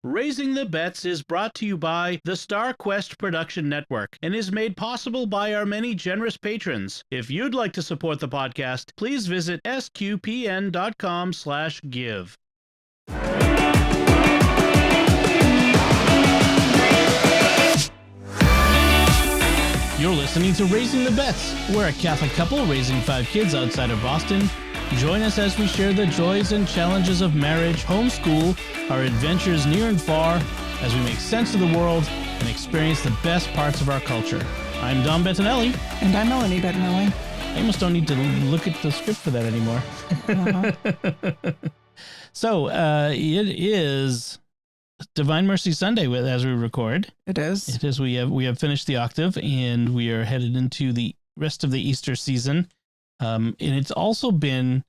Raising the Bets is brought to you by the Star Quest Production Network and is made possible by our many generous patrons. If you'd like to support the podcast, please visit sqpn.com/give. You're listening to Raising the Bets. We're a Catholic couple raising 5 kids outside of Boston. Join us as we share the joys and challenges of marriage, homeschool, our adventures near and far, as we make sense of the world and experience the best parts of our culture. I'm Dom Bettinelli. And I'm Melanie Bettinelli. I almost don't need to look at the script for that anymore. So, it is Divine Mercy Sunday as we record. It is. It is. We have finished the octave, and we are headed into the rest of the Easter season. And it's also been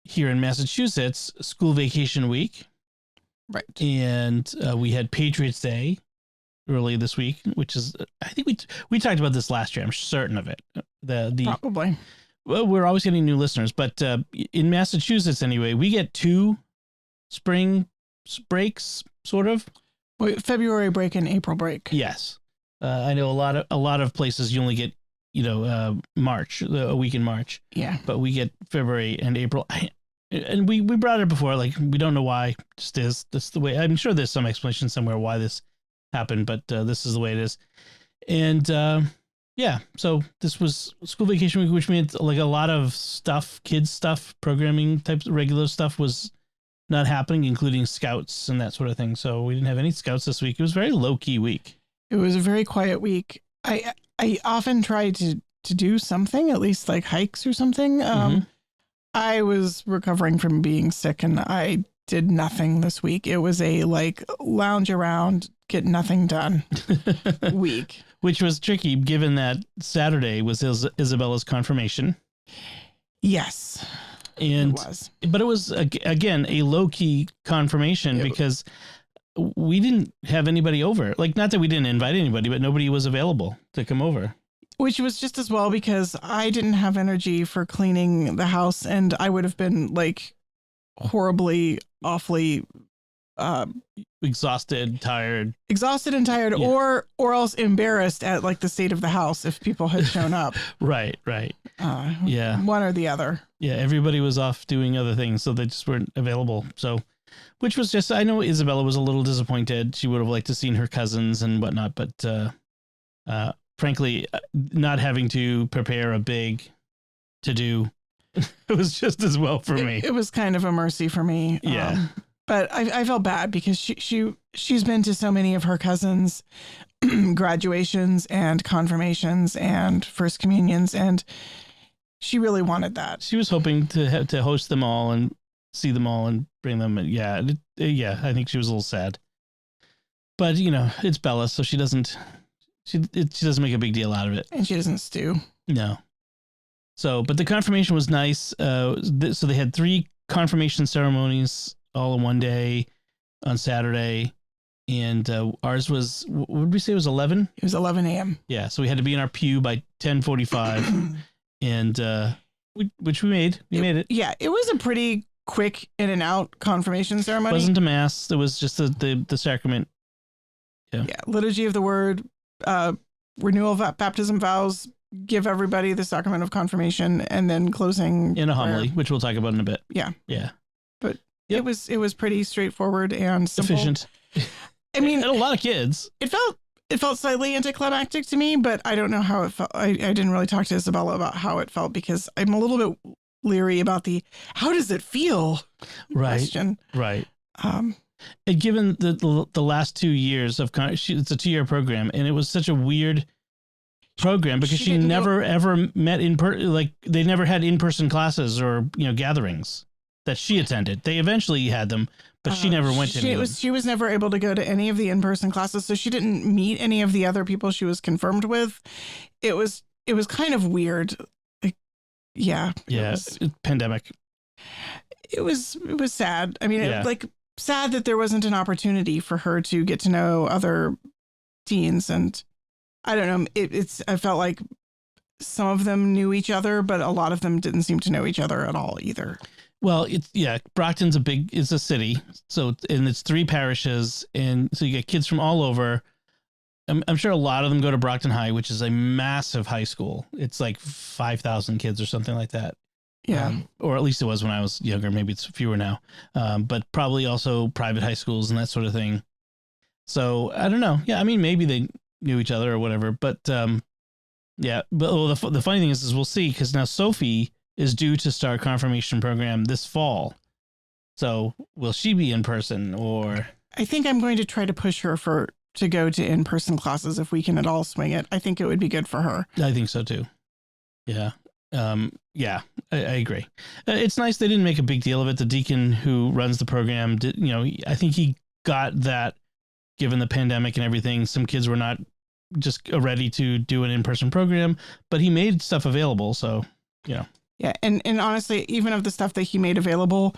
here in Massachusetts school vacation week. Right. And we had Patriots Day early this week, which is, I think we talked about this last year. I'm certain of it. Probably. Well, we're always getting new listeners, but in Massachusetts anyway, we get 2 spring breaks, sort of. Wait, February break and April break. Yes. I know a lot of places you only get March, a week in March. Yeah. But we get February and April. And we brought it before, like, we don't know why. Just is. That's the way. I'm sure there's some explanation somewhere why this happened, but this is the way it is. And so this was school vacation week, which meant like a lot of stuff, kids stuff, programming types, regular stuff was not happening, including scouts and that sort of thing. So we didn't have any scouts this week. It was a very low key week. It was a very quiet week. I often try to do something, at least like hikes or something. I was recovering from being sick and I did nothing this week. It was a like lounge around, get nothing done week. Which was tricky given that Saturday was Isabella's confirmation. Yes, and it was. But it was, again, a low-key confirmation because we didn't have anybody over. Like, not that we didn't invite anybody, but nobody was available to come over. Which was just as well because I didn't have energy for cleaning the house and I would have been like horribly, awfully exhausted and tired, yeah. or else embarrassed at like the state of the house if people had shown up. Right. Yeah. One or the other. Yeah. Everybody was off doing other things, so they just weren't available. So, which was just, I know Isabella was a little disappointed. She would have liked to seen her cousins and whatnot, but, frankly, not having to prepare a big to-do, it was just as well for me. It was kind of a mercy for me. Yeah. But I felt bad because she's been to so many of her cousins' graduations and confirmations and first communions, and she really wanted that. She was hoping to host them all and see them all and bring them. Yeah, I think she was a little sad. But, it's Bella, so she doesn't make a big deal out of it. And she doesn't stew. No. So, but the confirmation was nice. So they had 3 confirmation ceremonies all in one day on Saturday. And ours was, what did we say? It was 11? It was 11 a.m. Yeah. So we had to be in our pew by 10:45 and which we made. We made it. Yeah. It was a pretty quick in and out confirmation ceremony. It wasn't a mass. It was just the sacrament. Yeah. Liturgy of the Word, renewal of baptism vows, give everybody the sacrament of confirmation, and then closing in a homily, which we'll talk about in a bit. Yeah. But yep. It was pretty straightforward and simple. Efficient. I mean, and a lot of kids. It felt slightly anticlimactic to me, but I don't know how it felt. I didn't really talk to Isabella about how it felt because I'm a little bit leery about the how does it feel question. Right. And given the last 2 years of it's a 2-year program, and it was such a weird program because she never ever met like they never had in-person classes or gatherings that she attended. They eventually had them, but she never went to any of them. She was never able to go to any of the in-person classes, so she didn't meet any of the other people she was confirmed with. It was kind of weird. Like, yeah. Yeah. Pandemic. It was sad. I mean, sad that there wasn't an opportunity for her to get to know other teens, and I don't know. I felt like some of them knew each other, but a lot of them didn't seem to know each other at all either. Well, Brockton's it's a city. So, and it's 3 parishes. And so you get kids from all over. I'm sure a lot of them go to Brockton High, which is a massive high school. It's like 5,000 kids or something like that. Yeah. Or at least it was when I was younger. Maybe it's fewer now. But probably also private high schools and that sort of thing. So I don't know. Yeah, I mean, maybe they knew each other or whatever. But yeah. But the funny thing is we'll see, because now Sophie is due to start confirmation program this fall. So will she be in person, or? I think I'm going to try to push her to go to in-person classes if we can at all swing it. I think it would be good for her. I think so too. Yeah. Yeah, I agree. It's nice they didn't make a big deal of it. The deacon who runs the program I think he got that, given the pandemic and everything, some kids were not just ready to do an in-person program, but he made stuff available. So, Yeah. And honestly, even of the stuff that he made available,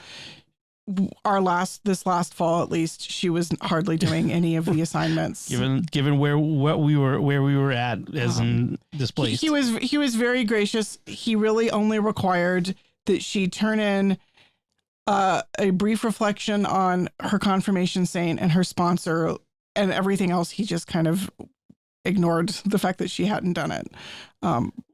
this last fall, at least, she was hardly doing any of the assignments. Given where we were at as in displaced. He was very gracious. He really only required that she turn in a brief reflection on her confirmation saint and her sponsor, and everything else he just kind of ignored the fact that she hadn't done it.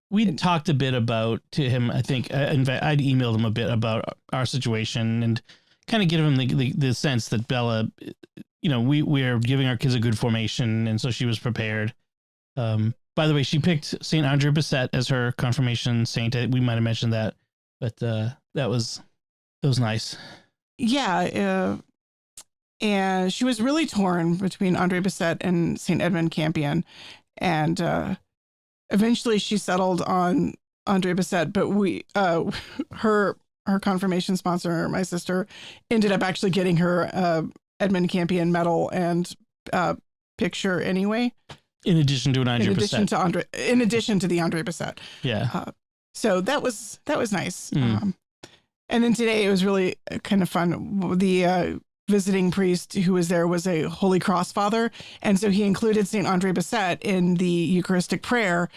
We talked a bit about to him. I think I'd emailed him a bit about our situation and kind of give him the sense that Bella, we are giving our kids a good formation, and so she was prepared. By the way, she picked Saint Andre Bessette as her confirmation saint. We might have mentioned that, but that was nice. Yeah, and she was really torn between Andre Bessette and Saint Edmund Campion, and eventually she settled on Andre Bessette. But her confirmation sponsor, my sister, ended up actually getting her Edmund Campion medal and picture anyway. In addition to an Andre Bessette. In addition to the Andre Bessette. Yeah. So that was nice. And then today it was really kind of fun. The visiting priest who was there was a Holy Cross father, and so he included Saint Andre Bessette in the Eucharistic prayer,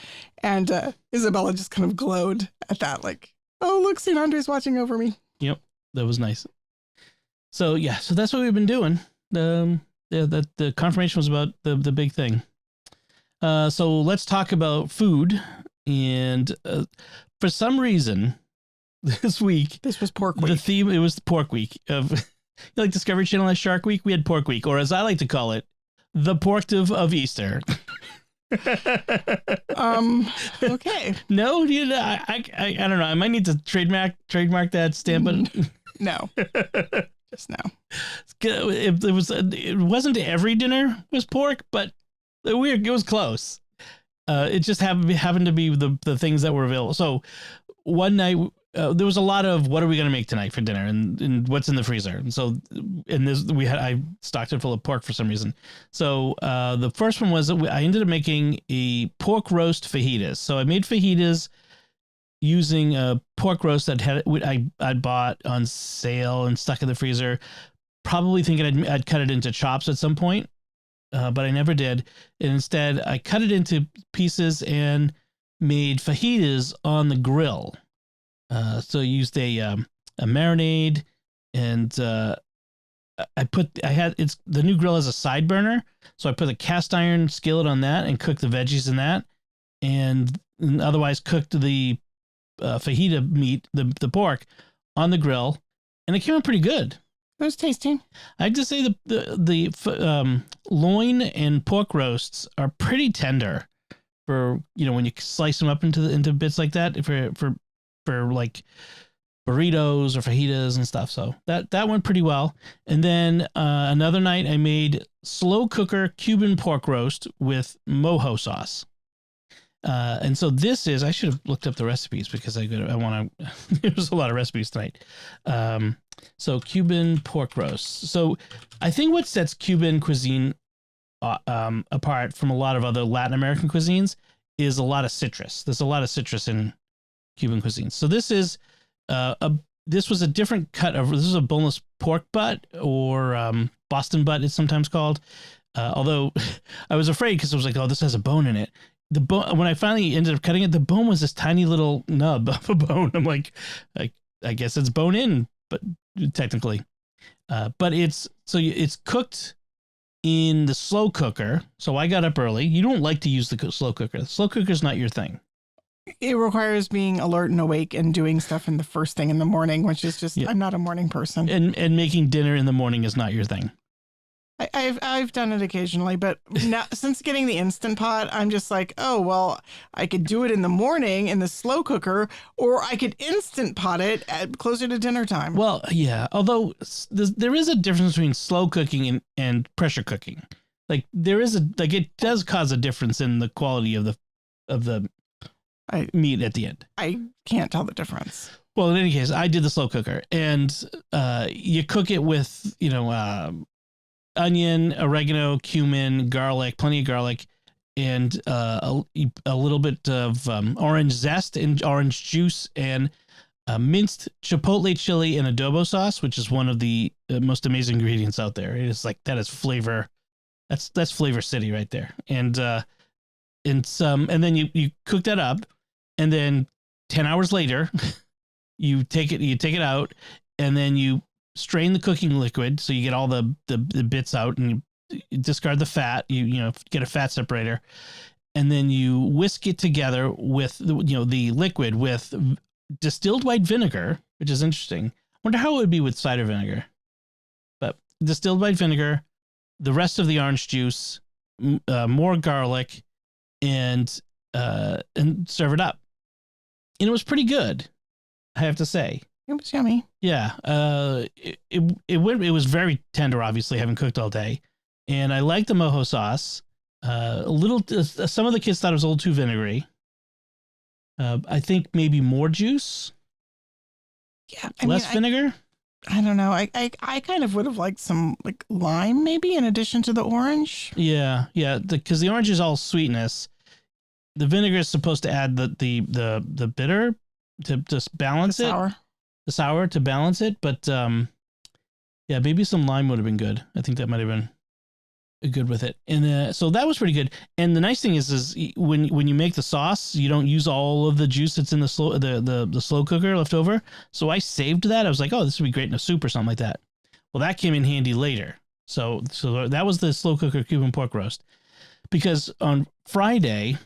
and Isabella just kind of glowed at that, like, oh, look, St. Andre's watching over me. Yep, that was nice. So, yeah, so that's what we've been doing. The confirmation was about the big thing. So let's talk about food. And for some reason, this week... This was Pork Week. The theme, it was the Pork Week. Like Discovery Channel has Shark Week, we had Pork Week. Or as I like to call it, the Porktave of Easter. Okay. No, I don't know. I might need to trademark that, stamp it. No, just no. It wasn't every dinner was pork, but it was close. It just happened to be the things that were available. So one night there was a lot of, what are we going to make tonight for dinner, and what's in the freezer. And so I stocked it full of pork for some reason. So the first one was I ended up making a pork roast fajitas. So I made fajitas using a pork roast that I'd bought on sale and stuck in the freezer, probably thinking I'd cut it into chops at some point, but I never did. And instead I cut it into pieces and made fajitas on the grill. So I used a marinade, and the new grill has a side burner. So I put a cast iron skillet on that and cooked the veggies in that, and otherwise cooked the fajita meat, the pork, on the grill, and it came out pretty good. It was tasty. I'd just say the loin and pork roasts are pretty tender for, when you slice them up into bits like that for like burritos or fajitas and stuff. So that went pretty well. And then another night I made slow cooker Cuban pork roast with mojo sauce. And so I should have looked up the recipes, because I want to, there's a lot of recipes tonight. So Cuban pork roast. So I think what sets Cuban cuisine apart from a lot of other Latin American cuisines is a lot of citrus. There's a lot of citrus in Cuban cuisine. So this was a different cut of, this is a boneless pork butt, or Boston butt it's sometimes called. Although I was afraid, because I was like, oh, this has a bone in it. The bone, when I finally ended up cutting it, the bone was this tiny little nub of a bone. I'm like, I guess it's bone in but technically, but it's cooked in the slow cooker. So I got up early. You don't like to use the slow cooker. The slow cooker is not your thing. It requires being alert and awake and doing stuff in the first thing in the morning, which is just, I'm not a morning person. And making dinner in the morning is not your thing. I've done it occasionally, but now, since getting the Instant Pot, I'm just like, oh, well, I could do it in the morning in the slow cooker, or I could Instant Pot it at closer to dinner time. Well, yeah, although there is a difference between slow cooking and pressure cooking. Like it does cause a difference in the quality of the meat at the end. I can't tell the difference. Well, in any case, I did the slow cooker, and you cook it with, onion, oregano, cumin, garlic, plenty of garlic, and a little bit of orange zest and orange juice, and minced chipotle chili and adobo sauce, which is one of the most amazing ingredients out there. It is like, that is flavor. That's Flavor City right there. And then you cook that up, and then 10 hours later, you take it out, and then you strain the cooking liquid, so you get all the bits out, and you discard the fat. You get a fat separator, and then you whisk it together with the liquid with distilled white vinegar, which is interesting. I wonder how it would be with cider vinegar. But distilled white vinegar, the rest of the orange juice, more garlic, and serve it up. And it was pretty good, I have to say. It was yummy. Yeah. It was very tender, obviously, having cooked all day. And I liked the mojo sauce. Some of the kids thought it was a little too vinegary. I think maybe more juice. Yeah. Less vinegar. I don't know. I kind of would have liked some like lime maybe in addition to the orange. Yeah. Yeah. Because the orange is all sweetness. The vinegar is supposed to add the bitter to just balance it. The sour to balance it. But yeah, maybe some lime would have been good. I think that might have been good with it. And so that was pretty good. And the nice thing is when you make the sauce, you don't use all of the juice that's in the slow cooker left over. So I saved that. I was like, oh, this would be great in a soup or something like that. Well, that came in handy later. So that was the slow cooker Cuban pork roast. Because on Friday,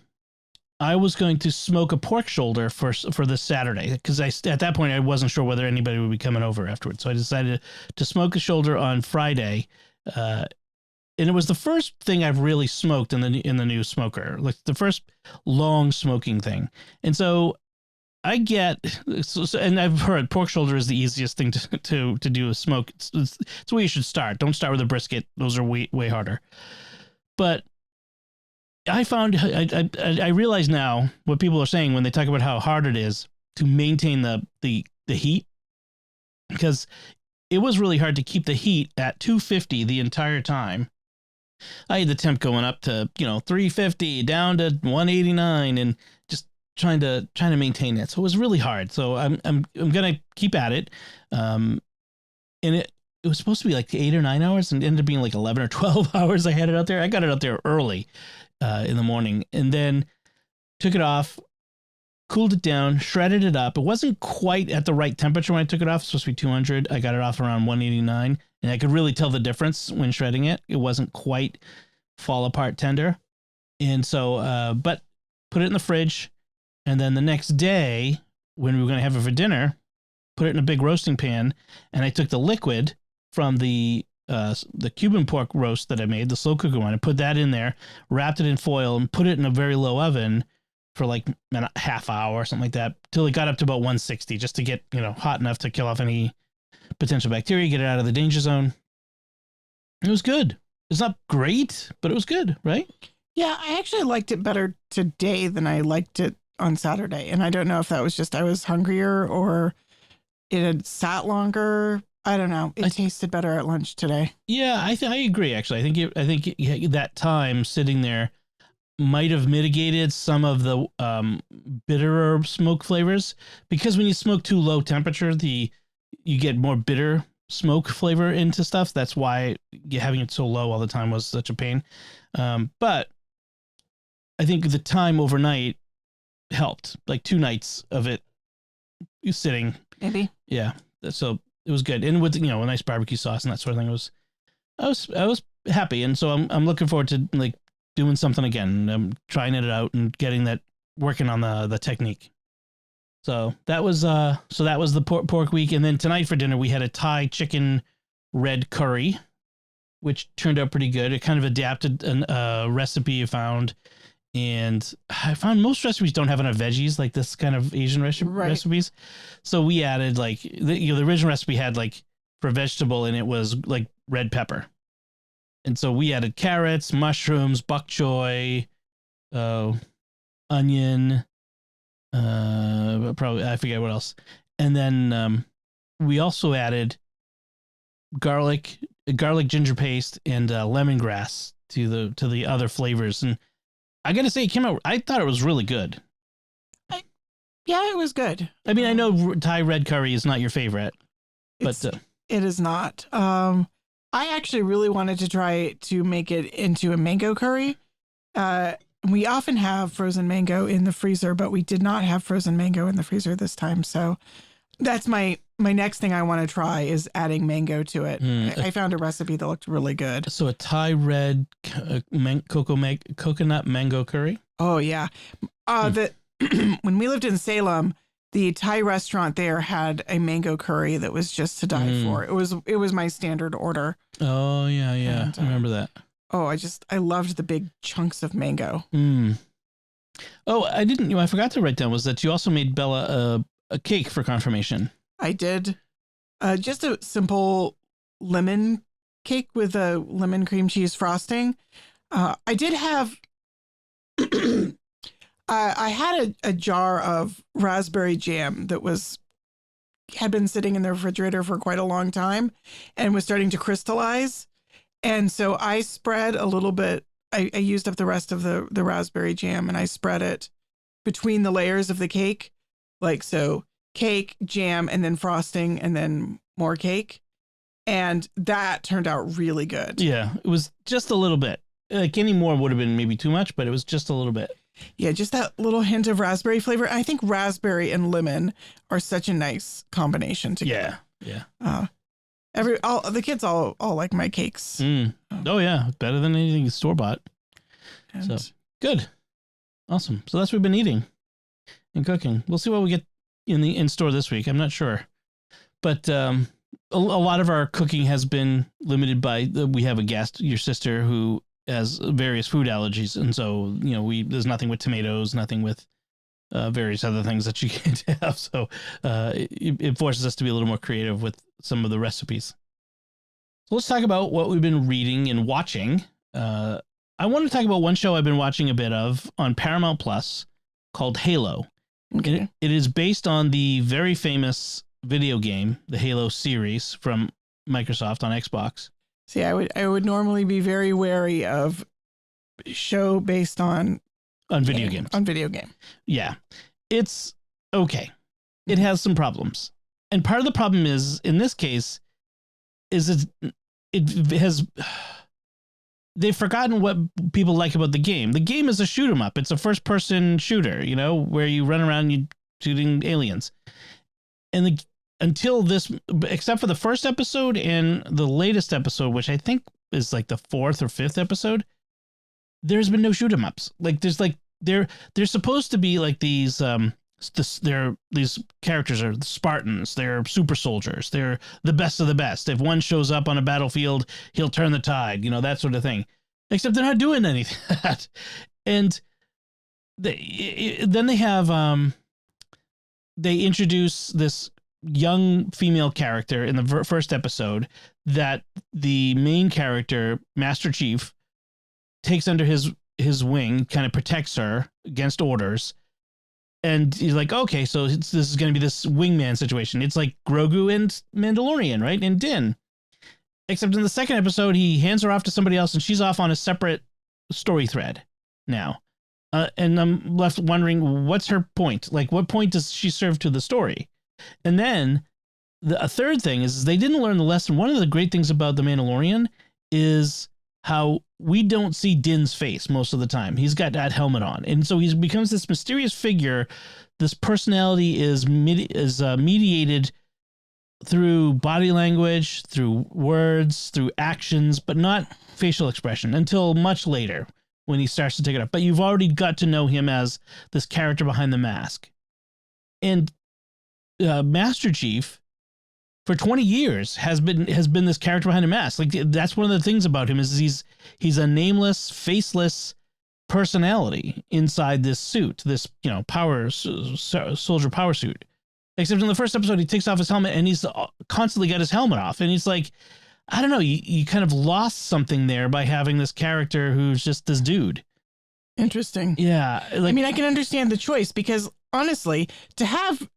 I was going to smoke a pork shoulder for this Saturday, because at that point I wasn't sure whether anybody would be coming over afterwards. So I decided to smoke a shoulder on Friday, and it was the first thing I've really smoked in the new smoker, like the first long smoking thing. And so and I've heard pork shoulder is the easiest thing to do a smoke. It's where you should start. Don't start with a brisket; those are way harder. But I found I realize now what people are saying when they talk about how hard it is to maintain the heat, because it was really hard to keep the heat at 250 the entire time. I had the temp going up to 350 down to 189 and just trying to maintain it. So it was really hard. So I'm gonna keep at it. And it was supposed to be like 8 or 9 hours, and it ended up being like 11 or 12 hours. I had it out there. I got it out there early. In the morning, and then took it off, cooled it down, shredded it up. It wasn't quite at the right temperature when I took it off. It's supposed to be 200. I got it off around 189, and I could really tell the difference when shredding it. It wasn't quite fall apart tender. And so, but put it in the fridge, and then the next day, when we were going to have it for dinner, put it in a big roasting pan, and I took the liquid from the Cuban pork roast that I made, the slow cooker one, and put that in there, wrapped it in foil, and put it in a very low oven for like a half hour or something like that, till it got up to about 160, just to get hot enough to kill off any potential bacteria, get it out of the danger zone. It was good. It's not great, but it was good, right? Yeah, I actually liked it better today than I liked it on Saturday, and I don't know if that was just I was hungrier or it had sat longer. I don't know. It tasted better at lunch today. Yeah, I agree. Actually, I think that time sitting there might have mitigated some of the bitterer smoke flavors, because when you smoke too low temperature, you get more bitter smoke flavor into stuff. That's why having it so low all the time was such a pain. But I think the time overnight helped, like 2 nights of it sitting. Maybe. Yeah. So it was good. And with, a nice barbecue sauce and that sort of thing, I was happy. And so I'm looking forward to like doing something again. I'm trying it out and getting that, working on the technique. So that was the pork week. And then tonight for dinner, we had a Thai chicken red curry, which turned out pretty good. It kind of adapted a recipe I found. And I found most recipes don't have enough veggies, like this kind of Asian recipes. So we added like, the original recipe had like for vegetable, and it was like red pepper. And so we added carrots, mushrooms, bok choy, onion, probably, I forget what else. And then we also added garlic ginger paste and lemongrass to the other flavors. And I gotta say, it came out, I thought it was really good. Yeah, it was good. I mean, I know Thai red curry is not your favorite, but it is not. I actually really wanted to try to make it into a mango curry. We often have frozen mango in the freezer, but we did not have frozen mango in the freezer this time. So that's my next thing I want to try is adding mango to it. I found a recipe that looked really good. So a Thai red coconut mango curry? Oh, yeah. When we lived in Salem, the Thai restaurant there had a mango curry that was just to die for. It was my standard order. Oh, yeah. And, I remember that. Oh, I loved the big chunks of mango. Oh, I forgot to write down was that you also made Bella a cake for confirmation. I did. Just a simple lemon cake with a lemon cream cheese frosting. I did have... I had a jar of raspberry jam that had been sitting in the refrigerator for quite a long time and was starting to crystallize. And so I spread a little bit. I used up the rest of the raspberry jam, and I spread it between the layers of the cake. Like, so cake, jam, and then frosting, and then more cake. And that turned out really good. Yeah, it was just a little bit. Like any more would have been maybe too much, but it was just a little bit. Yeah, just that little hint of raspberry flavor. I think raspberry and lemon are such a nice combination together. Yeah. The kids all like my cakes. Oh yeah, better than anything store bought. So good, awesome. So that's what we've been eating and cooking. We'll see what we get in store this week. I'm not sure, but a lot of our cooking has been limited by we have a guest, your sister, who has various food allergies, and so there's nothing with tomatoes, nothing with various other things that you can't have. So it forces us to be a little more creative with some of the recipes. So let's talk about what we've been reading and watching. I want to talk about one show I've been watching a bit of on Paramount Plus called Halo. Okay. It is based on the very famous video game, the Halo series from Microsoft on Xbox. See, I would normally be very wary of show based on video games. On video game. Yeah. It's okay. It has some problems. And part of the problem is, in this case, is they've forgotten what people like about the game. The game is a shoot 'em up. It's a first person shooter, where you run around and you shooting aliens. And until this, except for the first episode and the latest episode, which I think is like the 4th or 5th episode, there's been no shoot 'em ups. Like they're supposed to be like these these characters are the Spartans. They're super soldiers. They're the best of the best. If one shows up on a battlefield, he'll turn the tide, that sort of thing. Except they're not doing anything like that. And then they have they introduce this young female character in the first episode that the main character, Master Chief, takes under his wing, kind of protects her against orders. And he's like, okay, so this is going to be this wingman situation. It's like Grogu and Mandalorian, right? And Din. Except in the second episode, he hands her off to somebody else, and she's off on a separate story thread now. And I'm left wondering, what's her point? Like, what point does she serve to the story? And then a third thing is they didn't learn the lesson. One of the great things about The Mandalorian is how we don't see Din's face most of the time. He's got that helmet on. And so he becomes this mysterious figure. This personality is mediated through body language, through words, through actions, but not facial expression until much later when he starts to take it up. But you've already got to know him as this character behind the mask. And Master Chief, for 20 years, has been this character behind a mask. Like, that's one of the things about him is he's a nameless, faceless personality inside this suit, this power soldier power suit. Except in the first episode, he takes off his helmet and he's constantly got his helmet off, and he's like, I don't know, you kind of lost something there by having this character who's just this dude. Interesting. Yeah, I mean, I can understand the choice because honestly, to have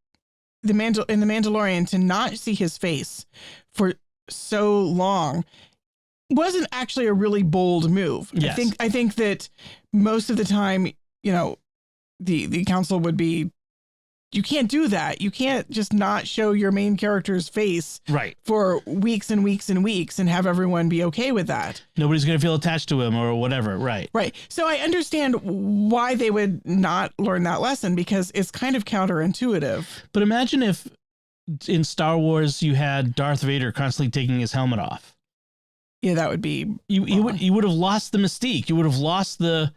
in the Mandalorian to not see his face for so long wasn't actually a really bold move. Yes. I think that most of the time, the council would be, you can't do that. You can't just not show your main character's face for weeks and weeks and weeks and have everyone be okay with that. Nobody's going to feel attached to him or whatever. Right. So I understand why they would not learn that lesson because it's kind of counterintuitive. But imagine if in Star Wars you had Darth Vader constantly taking his helmet off. Yeah, that would be you would have lost the mystique. You would have lost the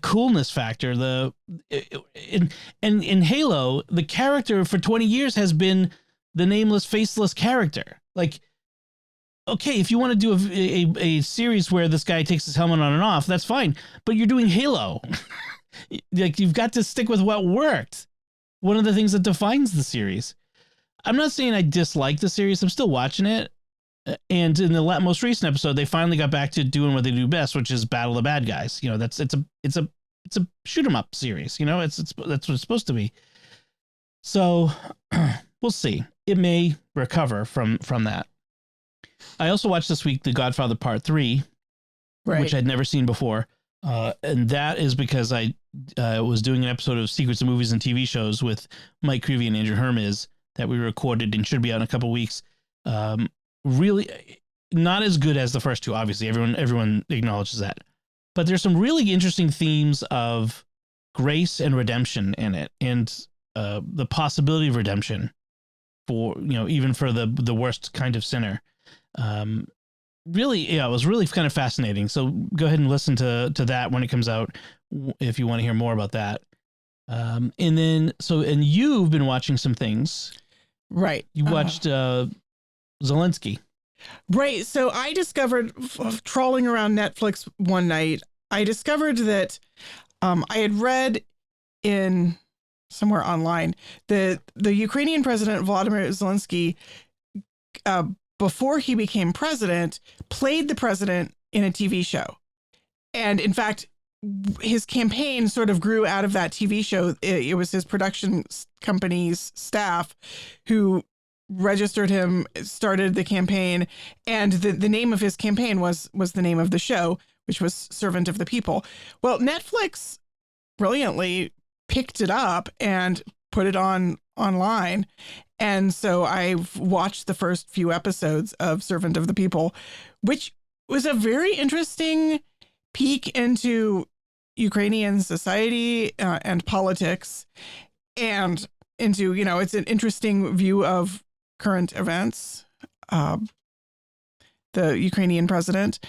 coolness factor. In Halo, the character for 20 years has been the nameless, faceless character. Like, okay, if you want to do a series where this guy takes his helmet on and off, that's fine. But you're doing Halo. Like, you've got to stick with what worked. One of the things that defines the series. I'm not saying I dislike the series. I'm still watching it. And in the most recent episode, they finally got back to doing what they do best, which is battle the bad guys. It's a shoot 'em up series. That's what it's supposed to be. So we'll see. It may recover from that. I also watched this week The Godfather Part 3, which I'd never seen before. And that is because I was doing an episode of Secrets of Movies and TV Shows with Mike Creevy and Andrew Hermes that we recorded and should be out in a couple weeks. Really not as good as the first two. Obviously, everyone acknowledges that. But there's some really interesting themes of grace and redemption in it, and the possibility of redemption for even for the worst kind of sinner. Really, it was really kind of fascinating. So go ahead and listen to that when it comes out if you want to hear more about that. And you've been watching some things, right? You watched Zelensky. Right. So I discovered, trawling around Netflix one night, I discovered that I had read in somewhere online that the Ukrainian president, Vladimir Zelensky, before he became president, played the president in a TV show. And in fact, his campaign sort of grew out of that TV show. It was his production company's staff who registered him, started the campaign, and the name of his campaign was the name of the show, which was Servant of the People. Well, Netflix brilliantly picked it up and put it online. And so I've watched the first few episodes of Servant of the People, which was a very interesting peek into Ukrainian society and politics, and into, it's an interesting view of current events. The Ukrainian president.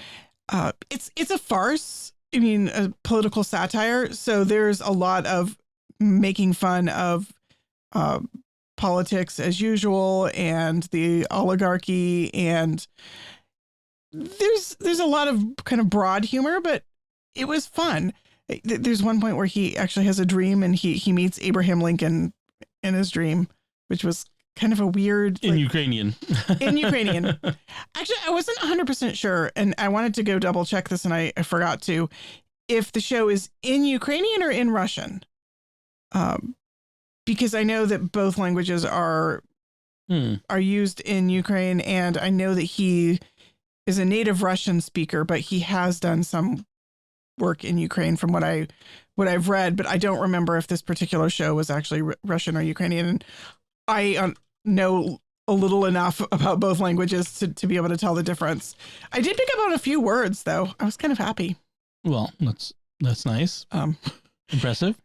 It's a farce. I mean, a political satire. So there's a lot of making fun of politics as usual and the oligarchy, and there's a lot of kind of broad humor, but it was fun. There's one point where he actually has a dream and he meets Abraham Lincoln in his dream, which was kind of a weird in Ukrainian. In Ukrainian. Actually, I wasn't 100% sure, and I wanted to go double check this, and I forgot to, if the show is in Ukrainian or in Russian. Because I know that both languages are used in Ukraine, and I know that he is a native Russian speaker, but he has done some work in Ukraine from what I've read, but I don't remember if this particular show was actually Russian or Ukrainian. And I know a little enough about both languages to be able to tell the difference. I did pick up on a few words, though. I was kind of happy. Well, that's nice. Impressive.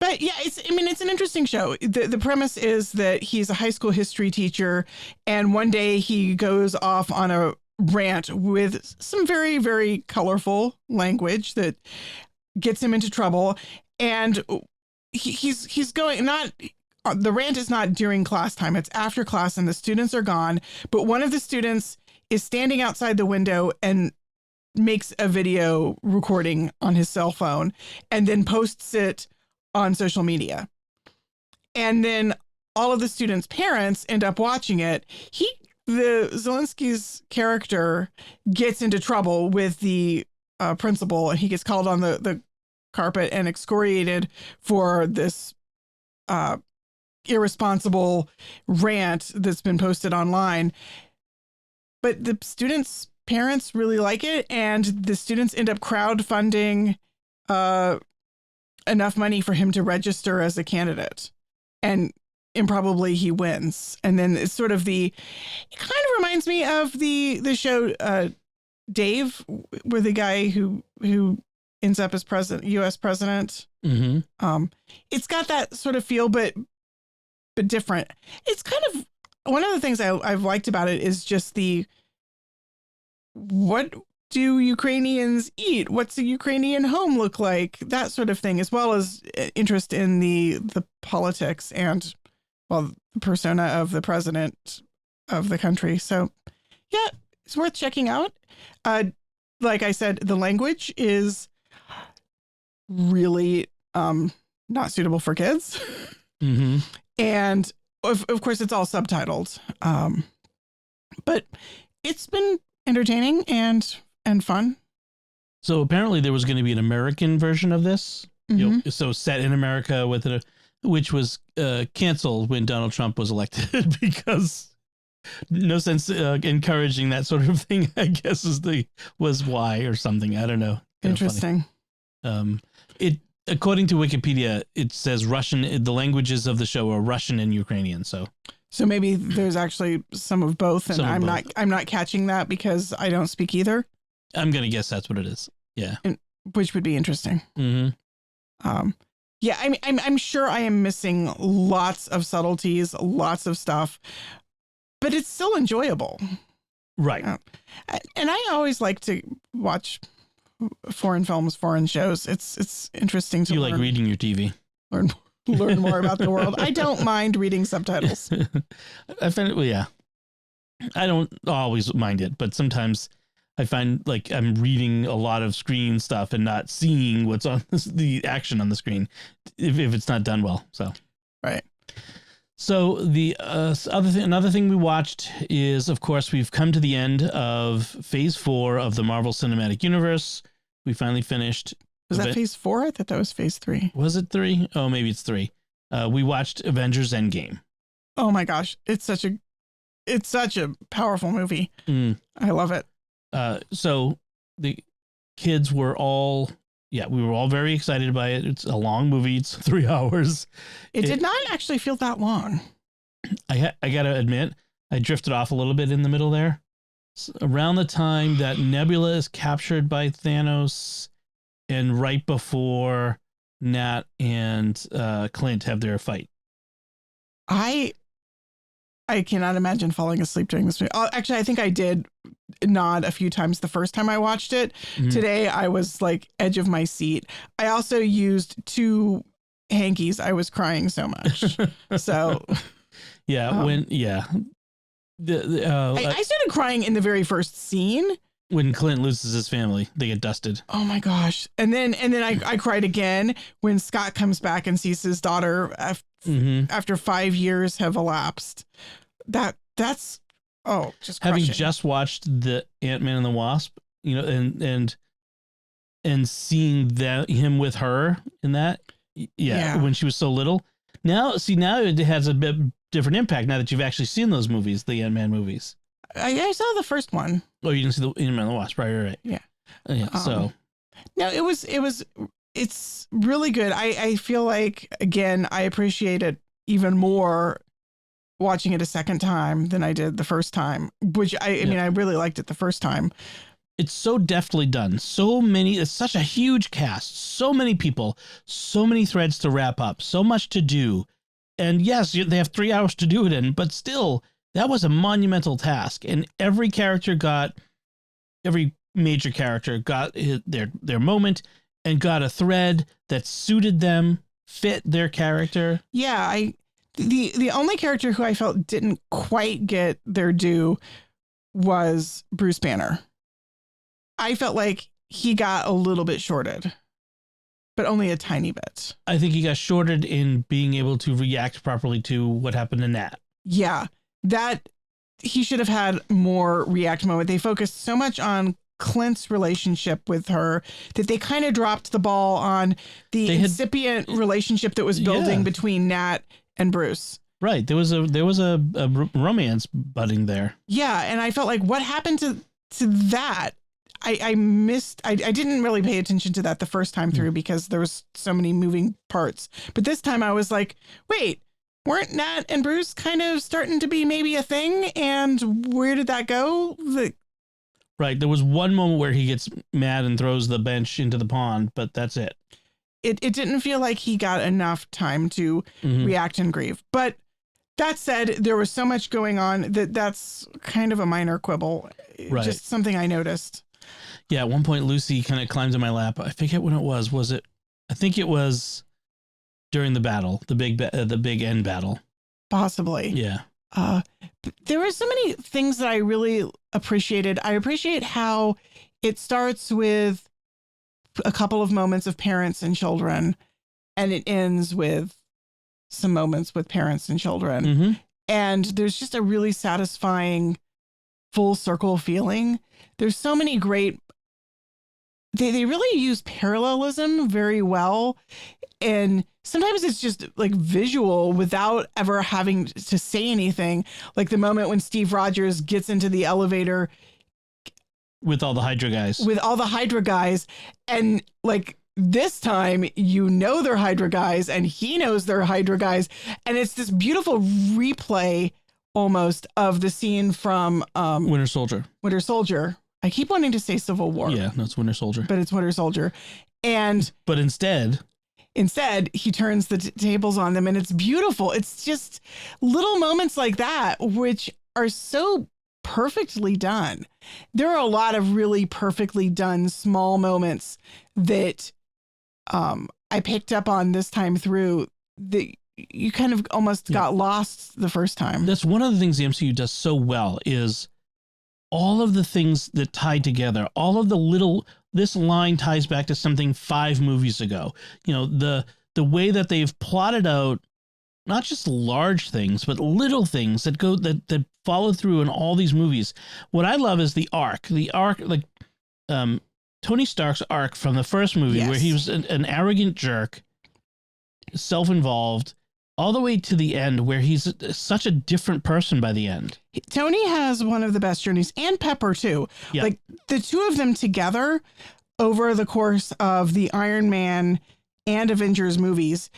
But yeah, it's an interesting show. The premise is that he's a high school history teacher, and one day he goes off on a rant with some very, very colorful language that gets him into trouble. And he's going, not, the rant is not during class time. It's after class and the students are gone. But one of the students is standing outside the window and makes a video recording on his cell phone and then posts it on social media. And then all of the students' parents end up watching it. The Zelensky's character gets into trouble with the principal, and he gets called on the carpet and excoriated for this irresponsible rant that's been posted online. But the students' parents really like it, and the students end up crowdfunding enough money for him to register as a candidate, and improbably he wins. And then it's sort of it kind of reminds me of the show Dave, where the guy who ends up as U.S. president. Mm-hmm. It's got that sort of feel, but different. It's kind of one of the things I've liked about it is just what do Ukrainians eat? What's a Ukrainian home look like? That sort of thing, as well as interest in the politics and, well, the persona of the president of the country. So, yeah, it's worth checking out. Like I said, the language is really not suitable for kids. Mm-hmm. And, of course, it's all subtitled. But it's been entertaining and fun. So apparently there was going to be an American version of this, so set in America which was canceled when Donald Trump was elected because no sense encouraging that sort of thing, I guess was why or something. I don't know. Interesting. According to Wikipedia, it says Russian. The languages of the show are Russian and Ukrainian. So maybe there's actually some of both, and I'm not catching that because I don't speak either. I'm gonna guess that's what it is. Yeah, which would be interesting. Mm-hmm. Yeah, I mean, I'm sure I am missing lots of subtleties, lots of stuff, but it's still enjoyable. Right. And I always like to watch foreign films, foreign shows. It's interesting to like reading your TV. Learn more about the world. I don't mind reading subtitles. I find it, yeah. I don't always mind it, but sometimes I find like I'm reading a lot of screen stuff and not seeing what's on the action on the screen if it's not done well. So, right. So the another thing we watched is, of course, we've come to the end of Phase 4 of the Marvel Cinematic Universe. We finally finished. Was that Phase 4? I thought that was Phase 3. Was it 3? Oh, maybe it's 3. We watched Avengers End Game. Oh my gosh, it's such a powerful movie. I love it. So the kids were all, we were all very excited by it. It's a long movie. It's 3 hours. It did not actually feel that long. I got to admit, I drifted off a little bit in the middle there. Around the time that Nebula is captured by Thanos and right before Nat and Clint have their fight. I cannot imagine falling asleep during this movie. Actually, I think I did nod a few times the first time I watched it. Mm-hmm. Today, I was like edge of my seat. I also used 2 hankies. I was crying so much. So, I started crying in the very first scene. When Clint loses his family, they get dusted. Oh my gosh. And then I cried again when Scott comes back and sees his daughter after 5 years have elapsed. That's just crushing. Having just watched the Ant-Man and the Wasp, and seeing him with her in that, when she was so little. Now it has a bit different impact now that you've actually seen those movies, the Ant-Man movies. I saw the first one. Oh, you didn't see the Ant-Man and the Wasp, right? Yeah. So. No, it's really good. I feel like, again, I appreciate it even more watching it a second time than I did the first time, which I mean, I really liked it the first time. It's so deftly done. It's such a huge cast, so many people, so many threads to wrap up, so much to do. And yes, they have 3 hours to do it in, but still, that was a monumental task. And every major character got their moment and got a thread that suited them, fit their character. Yeah, the only character who I felt didn't quite get their due was Bruce Banner. I felt like he got a little bit shorted, but only a tiny bit. I think he got shorted in being able to react properly to what happened to Nat. Yeah, that he should have had more react moment. They focused so much on Clint's relationship with her that they kind of dropped the ball on the incipient relationship that was building between Nat and Bruce. Right. There was a romance budding there. Yeah. And I felt like what happened to that? I missed, I didn't really pay attention to that the first time through because there was so many moving parts. But this time I was like, wait, weren't Nat and Bruce kind of starting to be maybe a thing? And where did that go? Right. There was one moment where he gets mad and throws the bench into the pond, but that's it. It didn't feel like he got enough time to react and grieve. But that said, there was so much going on that's kind of a minor quibble. Right. Just something I noticed. Yeah, at one point Lucy kind of climbs in my lap. I forget when it was. Was it? I think it was during the battle, the big end battle. Possibly. Yeah. There were so many things that I really appreciated. I appreciate how it starts with a couple of moments of parents and children, and it ends with some moments with parents and children. Mm-hmm. And there's just a really satisfying full circle feeling. There's so many great, they really use parallelism very well. And sometimes it's just like visual without ever having to say anything. Like the moment when Steve Rogers gets into the elevator with all the Hydra guys. And like this time, they're Hydra guys and he knows they're Hydra guys. And it's this beautiful replay almost of the scene from Winter Soldier. I keep wanting to say Civil War. Yeah, no, it's Winter Soldier. But it's Winter Soldier. But instead, he turns the tables on them and it's beautiful. It's just little moments like that, which are so perfectly done. There are a lot of really perfectly done small moments that I picked up on this time through that you kind of almost got lost the first time. That's one of the things the MCU does so well is all of the things that tie together, all of this line ties back to something 5 movies ago. The way that they've plotted out not just large things, but little things that follow through in all these movies. What I love is the arc, like Tony Stark's arc from the first movie, where he was an arrogant jerk, self-involved, all the way to the end where he's such a different person by the end. Tony has one of the best journeys, and Pepper too. Yep. Like the two of them together over the course of the Iron Man and Avengers movies.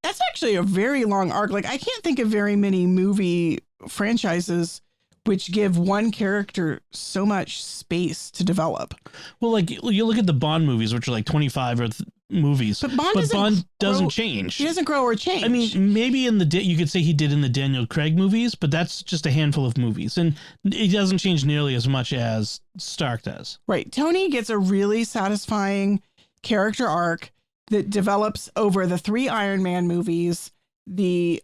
That's actually a very long arc. Like I can't think of very many movie franchises which give one character so much space to develop. Well, like you look at the Bond movies, which are like 25 movies, but Bond doesn't change. He doesn't grow or change. I mean, maybe you could say he did in the Daniel Craig movies, but that's just a handful of movies, and it doesn't change nearly as much as Stark does. Right. Tony gets a really satisfying character arc that develops over the 3 Iron Man movies, the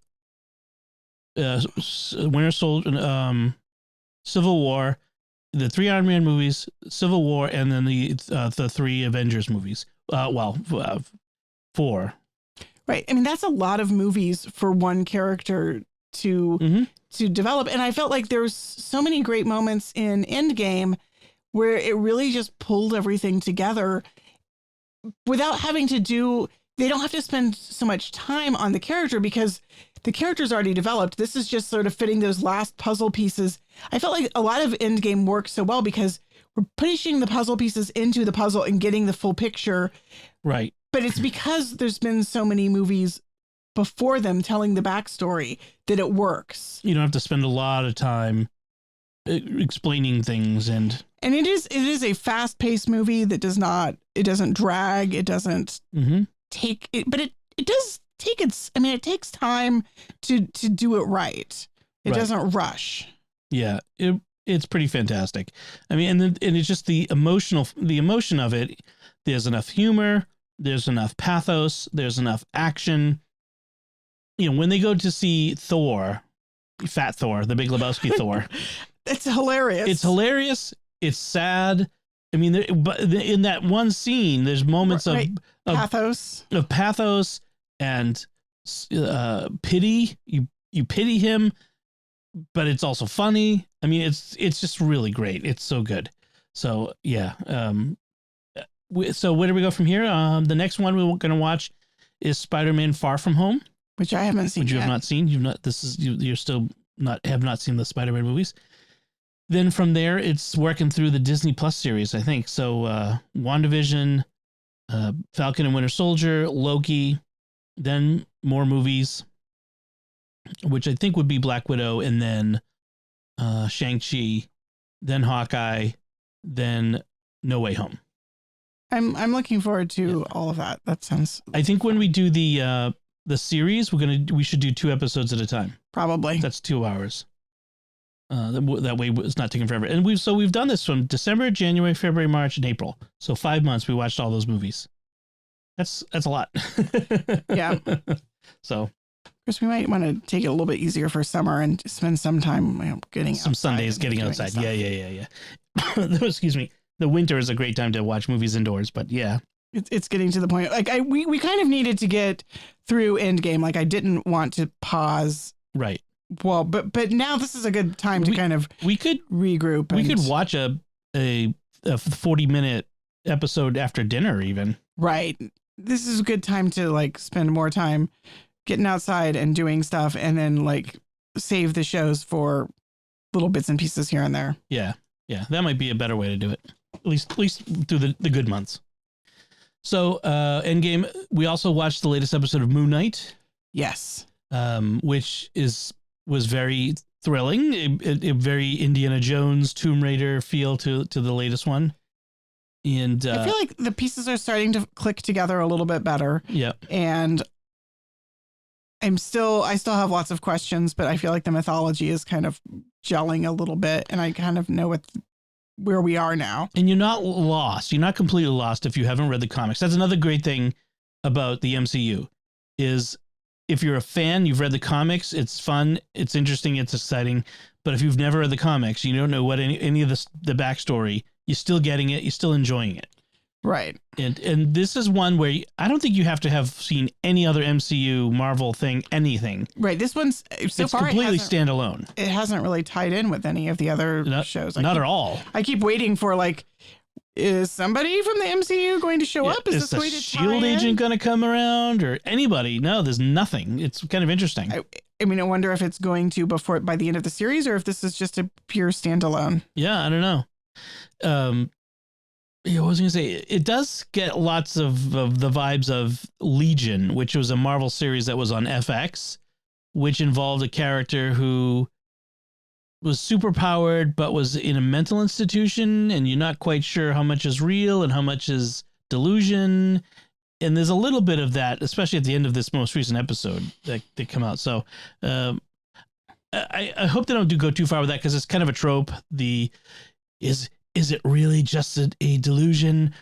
Winter Soldier, Civil War, the 3 Iron Man movies, Civil War, and then the 3 Avengers movies. 4. Right. I mean, that's a lot of movies for one character to develop. And I felt like there was so many great moments in Endgame where it really just pulled everything together without having to they don't have to spend so much time on the character because the character's already developed. This is just sort of fitting those last puzzle pieces. I felt like a lot of Endgame works so well because we're pushing the puzzle pieces into the puzzle and getting the full picture. Right. But it's because there's been so many movies before them telling the backstory that it works. You don't have to spend a lot of time explaining things and it is a fast paced movie that doesn't drag. It doesn't take it, but it does take it takes time to do it right. It doesn't rush. Yeah. It's pretty fantastic. I mean, and it's just the emotion of it. There's enough humor. There's enough pathos. There's enough action. You know, when they go to see Thor, Fat Thor, the Big Lebowski Thor, it's hilarious. It's hilarious. It's sad. I mean, but in that one scene, there's moments of pathos and pity. You pity him, but it's also funny. I mean, it's just really great. It's so good. So yeah. So where do we go from here? The next one we're going to watch is Spider-Man: Far From Home, which I haven't seen. Which you have not seen. You're still have not seen the Spider-Man movies. Then from there, it's working through the Disney Plus series, I think. So WandaVision, Falcon and Winter Soldier, Loki, then more movies, which I think would be Black Widow, and then Shang-Chi, then Hawkeye, then No Way Home. I'm looking forward to all of that. That sounds. I think when we do the series, we should do 2 episodes at a time. Probably. That's 2 hours. That way it's not taking forever. And we've done this from December, January, February, March, and April. So 5 months we watched all those movies. That's a lot. Yeah. So Chris, we might want to take it a little bit easier for summer and spend some time getting some Sundays getting outside. Yeah. Excuse me. The winter is a great time to watch movies indoors, but yeah. It's getting to the point. Like we kind of needed to get through Endgame. Like I didn't want to pause. Right. Well, but now this is a good time to we could regroup. We could watch a 40-minute episode after dinner even. Right. This is a good time to like spend more time getting outside and doing stuff, and then like save the shows for little bits and pieces here and there. Yeah. Yeah. That might be a better way to do it. At least through the good months. So Endgame, we also watched the latest episode of Moon Knight. Yes. Which was very thrilling, a very Indiana Jones, Tomb Raider feel to the latest one. And I feel like the pieces are starting to click together a little bit better. Yeah. And I still have lots of questions, but I feel like the mythology is kind of gelling a little bit, and I kind of know where we are now. And you're not lost. You're not completely lost if you haven't read the comics. That's another great thing about the MCU is if you're a fan, you've read the comics, it's fun, it's interesting, it's exciting. But if you've never read the comics, you don't know what any of the backstory, you're still getting it, you're still enjoying it. Right. And this is one where I don't think you have to have seen any other MCU Marvel thing, anything. Right. This one's it's completely standalone. It hasn't really tied in with any of the other shows. Not at all. I keep waiting for like, is somebody from the MCU going to show up? Is this going to SHIELD agent going to come around or anybody? No, there's nothing. It's kind of interesting. I mean, I wonder if it's going to by the end of the series, or if this is just a pure standalone. Yeah, I don't know. I was going to say, it does get lots of the vibes of Legion, which was a Marvel series that was on FX, which involved a character who was super powered, but was in a mental institution, and you're not quite sure how much is real and how much is delusion. And there's a little bit of that, especially at the end of this most recent episode that come out. So I hope they don't go too far with that, because it's kind of a trope. Is it really just a delusion?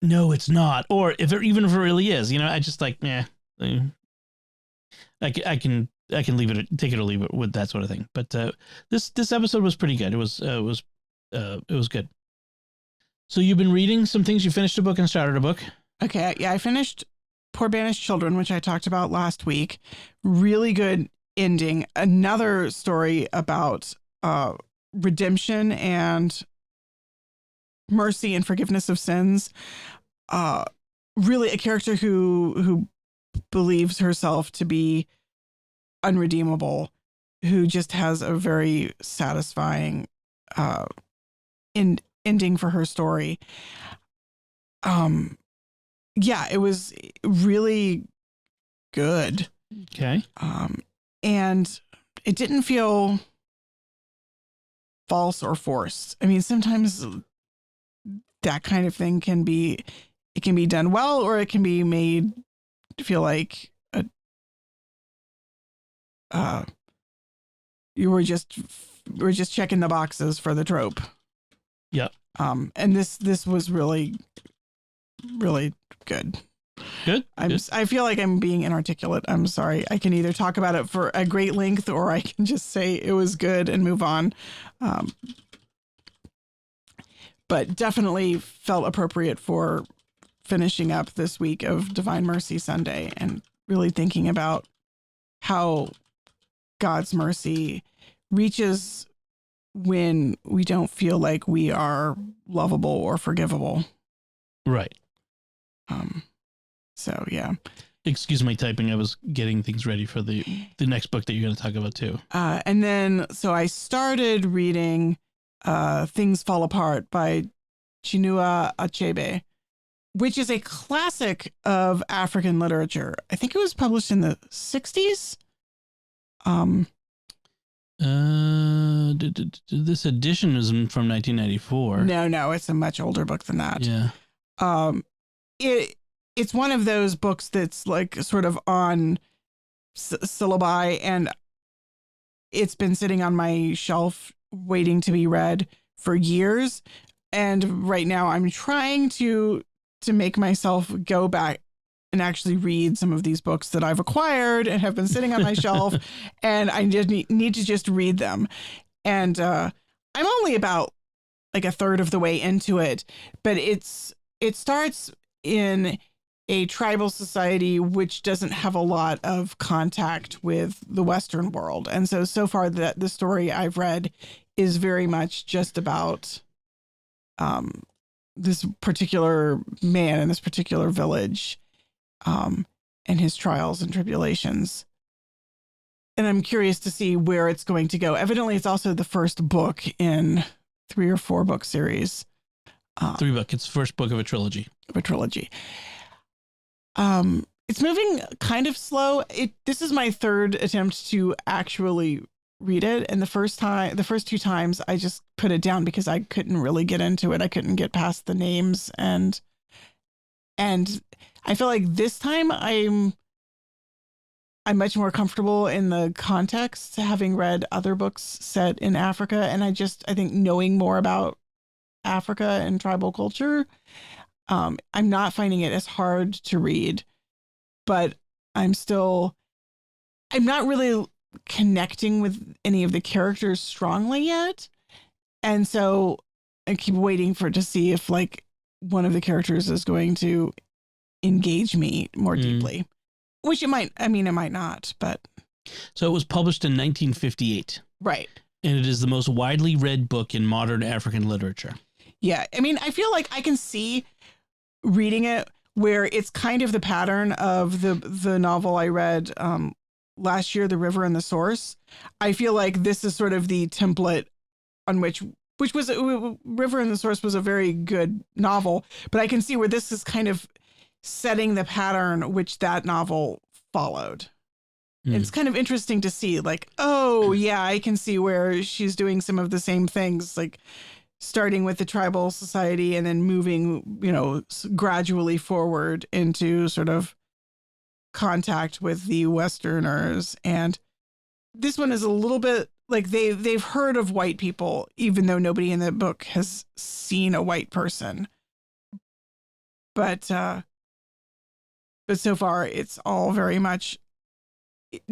No, it's not. Or even if it really is, I just like, I can leave it, take it or leave it with that sort of thing. But this episode was pretty good. It was good. So you've been reading some things. You finished a book and started a book. Okay, yeah, I finished Poor Banished Children, which I talked about last week. Really good ending. Another story about redemption and mercy and forgiveness of sins. Really a character who believes herself to be unredeemable, who just has a very satisfying ending for her story. Yeah, it was really good. Okay. And it didn't feel false or forced. I mean, sometimes that kind of thing can be done well, or it can be made to feel like we're just checking the boxes for the trope. Yep. And this was really, really good. Good. I feel like I'm being inarticulate. I'm sorry. I can either talk about it for a great length, or I can just say it was good and move on. But definitely felt appropriate for finishing up this week of Divine Mercy Sunday and really thinking about how God's mercy reaches when we don't feel like we are lovable or forgivable. Right. So yeah. Excuse my typing. I was getting things ready for the next book that you're going to talk about too. And then, so I started reading Things Fall Apart by Chinua Achebe, which is a classic of African literature. I think it was published in the 60s. This edition is from 1994. No, it's a much older book than that. Yeah. It's one of those books that's like sort of on syllabi, and it's been sitting on my shelf waiting to be read for years. And right now I'm trying to make myself go back and actually read some of these books that I've acquired and have been sitting on my shelf, and I just need to just read them. And I'm only about like a third of the way into it, but it starts in a tribal society which doesn't have a lot of contact with the Western world. And so far that the story I've read is very much just about this particular man in this particular village, and his trials and tribulations. And I'm curious to see where it's going to go. Evidently, it's also the first book in 3 or 4 book series. 3 book. It's the first book of a trilogy. It's moving kind of slow. This is my third attempt to actually read it. And the first 2 times I just put it down because I couldn't really get into it. I couldn't get past the names. And I feel like this time I'm much more comfortable in the context, having read other books set in Africa. And I think knowing more about Africa and tribal culture, I'm not finding it as hard to read, but I'm not really connecting with any of the characters strongly yet. And so I keep waiting to see if like one of the characters is going to engage me more deeply, which it might not, but. So it was published in 1958. Right. And it is the most widely read book in modern African literature. Yeah. I mean, I feel like I can see reading it where it's kind of the pattern of the novel I read last year, The River and the Source. I feel like this is sort of the template on which was River and the Source was a very good novel, but I can see where this is kind of setting the pattern which that novel followed. It's kind of interesting to see, like, oh yeah, I can see where she's doing some of the same things, like starting with the tribal society and then moving, gradually forward into sort of contact with the Westerners. And this one is a little bit like they've heard of white people, even though nobody in the book has seen a white person. But so far it's all very much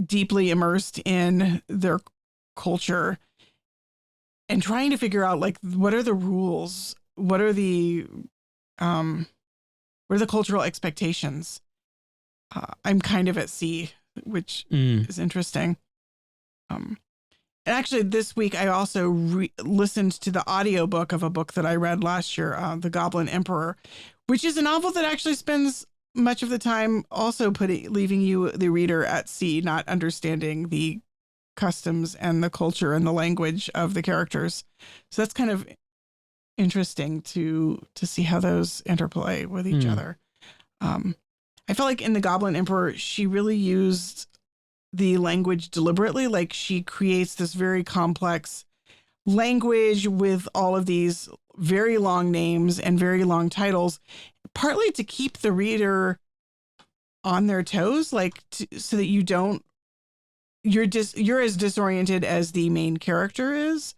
deeply immersed in their culture and trying to figure out like what are the rules, what are the cultural expectations. I'm kind of at sea, which is interesting. And actually this week I also listened to the audiobook of a book that I read last year, The Goblin Emperor, which is a novel that actually spends much of the time also leaving you, the reader, at sea, not understanding the customs and the culture and the language of the characters. So that's kind of interesting to see how those interplay with each other. I felt like in The Goblin Emperor, she really used the language deliberately. Like she creates this very complex language with all of these very long names and very long titles, partly to keep the reader on their toes, like so that you're as disoriented as the main character is.